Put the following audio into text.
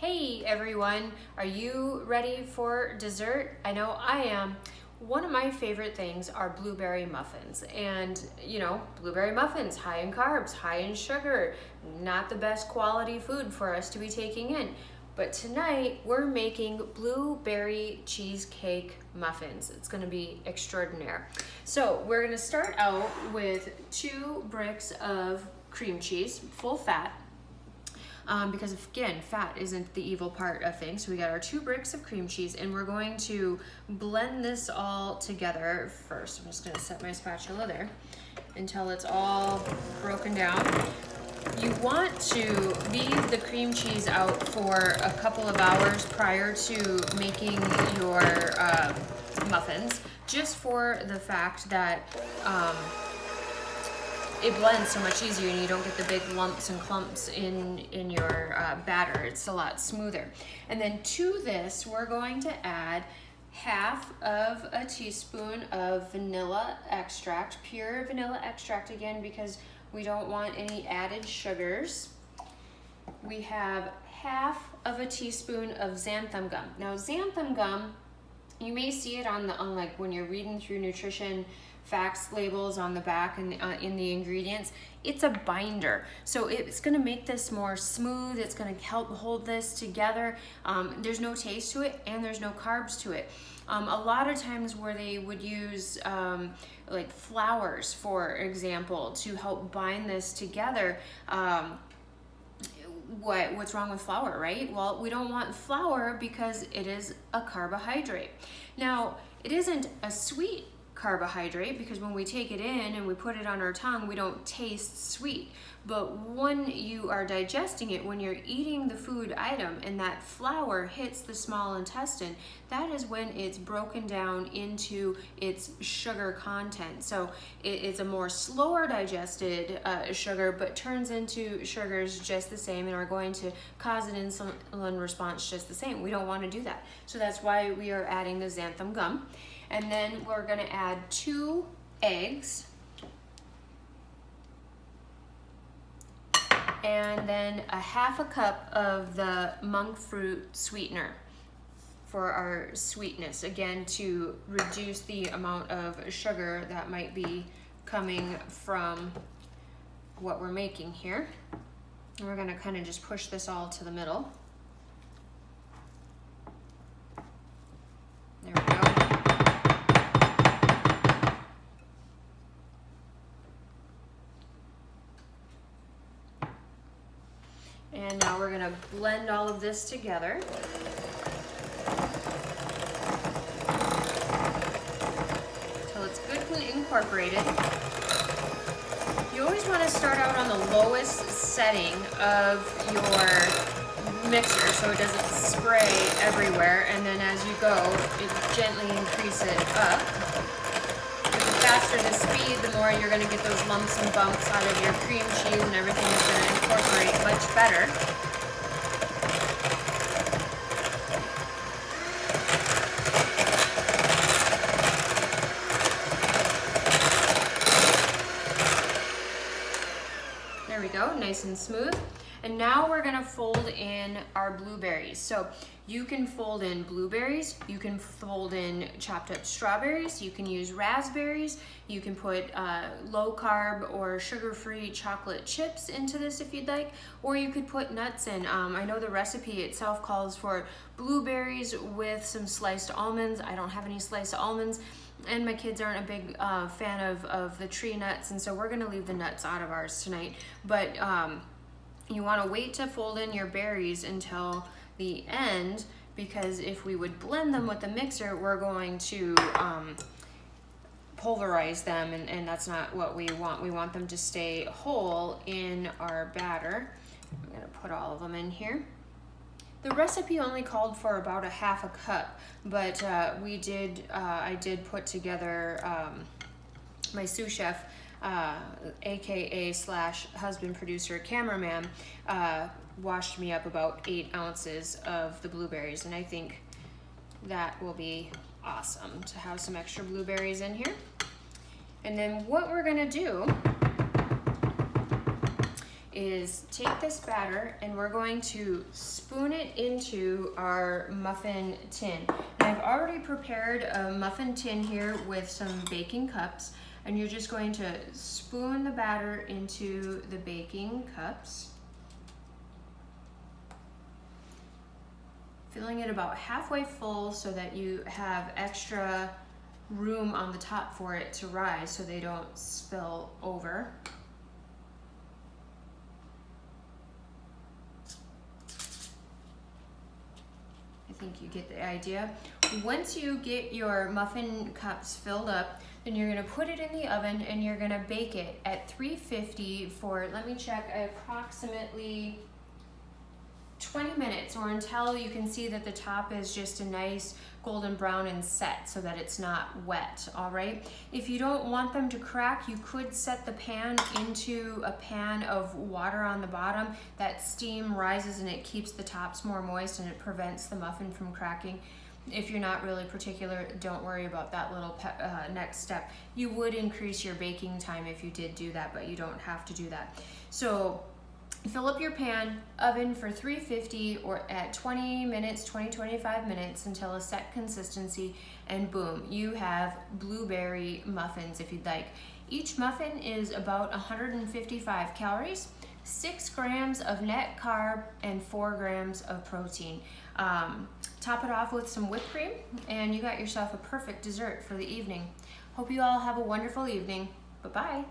Hey everyone, are you ready for dessert? I know I am. One of my favorite things are blueberry muffins. And blueberry muffins, high in carbs, high in sugar, not the best quality food for us to be taking in. But tonight we're making blueberry cheesecake muffins. It's gonna be extraordinaire. So we're gonna start out with 2 bricks of cream cheese, full fat. Because again, fat isn't the evil part of things. So we got our 2 bricks of cream cheese and we're going to blend this all together first. I'm just gonna set my spatula there until it's all broken down. You want to leave the cream cheese out for a couple of hours prior to making your muffins, just for the fact that it blends so much easier and you don't get the big lumps and clumps in your batter. It's a lot smoother. And then to this, we're going to add half of a teaspoon of vanilla extract, pure vanilla extract again, because we don't want any added sugars. We have half of a teaspoon of xanthan gum. Now xanthan gum, you may see it on like when you're reading through nutrition facts labels on the back and in the ingredients. It's a binder, so it's going to make this more smooth. It's going to help hold this together. There's no taste to it and there's no carbs to it. A lot of times where they would use like flours, for example, to help bind this together, what's wrong with flour, right? Well, we don't want flour because it is a carbohydrate. Now, it isn't a sweet carbohydrate because when we take it in and we put it on our tongue, we don't taste sweet. But when you are digesting it, when you're eating the food item and that flour hits the small intestine, that is when it's broken down into its sugar content. So it's a more slower digested sugar, but turns into sugars just the same and are going to cause an insulin response just the same. We don't want to do that. So that's why we are adding the xanthan gum. And then we're gonna add 2 eggs. And then a half a cup of the monk fruit sweetener for our sweetness. Again, to reduce the amount of sugar that might be coming from what we're making here. And we're gonna kind of just push this all to the middle. There we go. And now we're gonna blend all of this together. Until it's good and incorporated. You always wanna start out on the lowest setting of your mixer so it doesn't spray everywhere. And then as you go, gently increase it up. The faster the speed, the more you're going to get those lumps and bumps out of your cream cheese and everything is going to incorporate much better. There we go, nice and smooth. And now we're gonna fold in our blueberries. So you can fold in blueberries, you can fold in chopped up strawberries, you can use raspberries, you can put low carb or sugar-free chocolate chips into this if you'd like, or you could put nuts in. I know the recipe itself calls for blueberries with some sliced almonds. I don't have any sliced almonds, and my kids aren't a big fan of the tree nuts, and so we're gonna leave the nuts out of ours tonight. But you want to wait to fold in your berries until the end, because if we would blend them with the mixer, we're going to pulverize them, and that's not what we want. We want them to stay whole in our batter. I'm going to put all of them in here. The recipe only called for about a half a cup, but I did put together my sous chef, aka / husband, producer, cameraman, washed me up about 8 ounces of the blueberries, and I think that will be awesome to have some extra blueberries in here. And then what we're gonna do is take this batter and we're going to spoon it into our muffin tin. And I've already prepared a muffin tin here with some baking cups, and you're just going to spoon the batter into the baking cups, filling it about halfway full so that you have extra room on the top for it to rise so they don't spill over. I think you get the idea. Once you get your muffin cups filled up, then you're gonna put it in the oven and you're gonna bake it at 350 for, let me check, approximately 20 minutes, or until you can see that the top is just a nice golden brown and set so that it's not wet, all right? If you don't want them to crack, you could set the pan into a pan of water on the bottom. That steam rises and it keeps the tops more moist and it prevents the muffin from cracking. If you're not really particular, don't worry about that little next step. You would increase your baking time if you did do that, but you don't have to do that. So fill up your pan, oven for 350 or at 20 minutes, 20-25 minutes until a set consistency, and boom, you have blueberry muffins if you'd like. Each muffin is about 155 calories, 6 grams of net carb, and 4 grams of protein. Top it off with some whipped cream, and you got yourself a perfect dessert for the evening. Hope you all have a wonderful evening. Bye-bye.